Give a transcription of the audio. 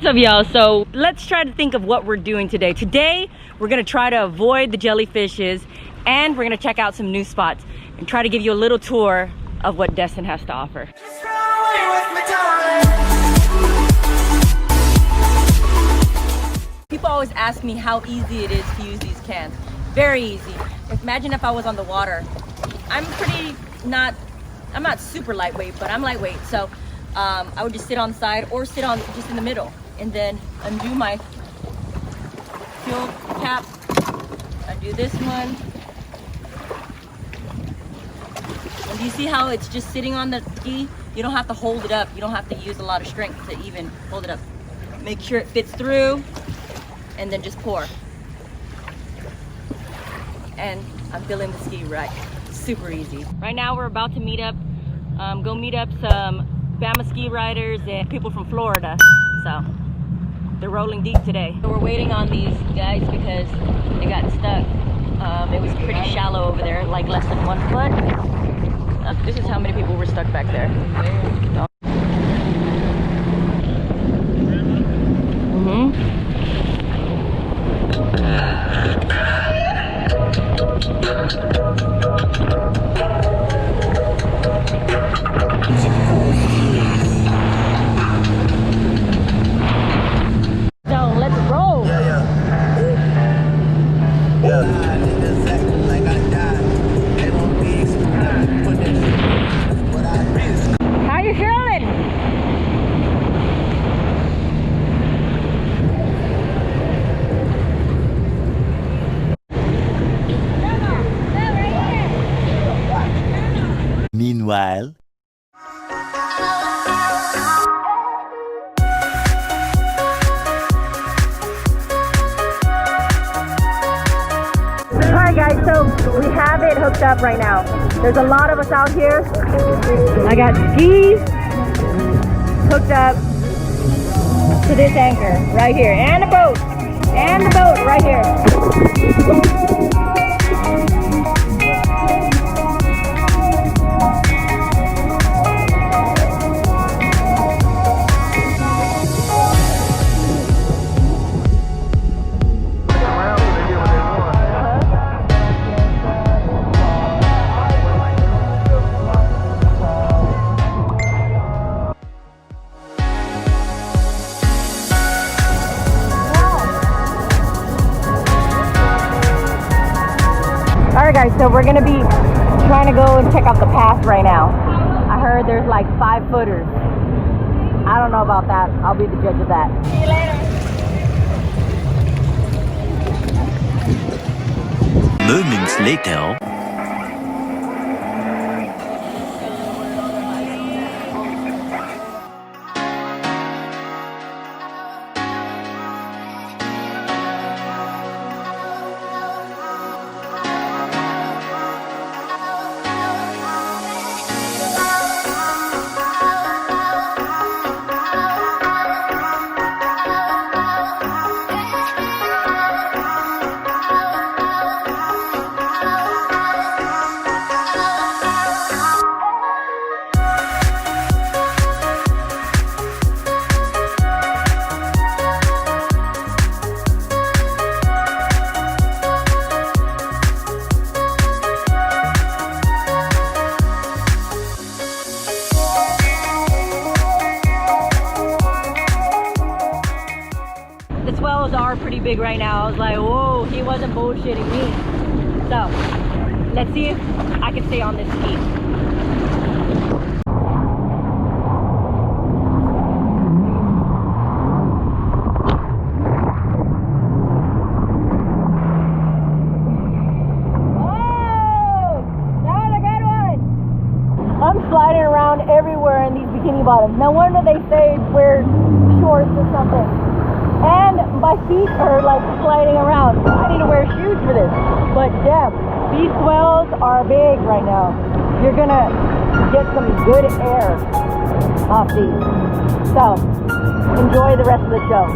up, y'all? So let's try to think of what we're doing today. Today we're gonna try to avoid the jellyfishes, and we're gonna check out some new spots and try to give you a little tour of what Destin has to offer. People always ask me how easy it is to use these cans. Very easy. Imagine if I was on the water. I'm not super lightweight, but I'm lightweight. So I would just sit on the side or sit on just in the middle, and then undo my fuel cap, undo this one. And do you see how it's just sitting on the ski? You don't have to hold it up. You don't have to use a lot of strength to even hold it up. Make sure it fits through, and then just pour. And I'm filling the ski right. Super easy. Right now we're about to meet up, go meet up some Bama ski riders and people from Florida. So they're rolling deep today. So we're waiting on these guys because they got stuck. It was pretty shallow over there, like less than 1 foot. This is how many people were stuck back there. Meanwhile, Alright guys, so we have it hooked up right now. There's a lot of us out here. I got skis hooked up to this anchor right here, and a boat, right here. Alright guys, so we're gonna be trying to go and check out the path right now. I heard there's like 5 footers. I don't know about that. I'll be the judge of that. See you later. moments later. The swells are pretty big right now. I was like, whoa, he wasn't bullshitting me. So let's see if I can stay on this ski. I'm sliding around everywhere in these bikini bottoms. No wonder they say wear shorts or something. And my feet are like sliding around. I need to wear shoes for this. But damn, these swells are big right now. You're gonna get some good air off these. So enjoy the rest of the show.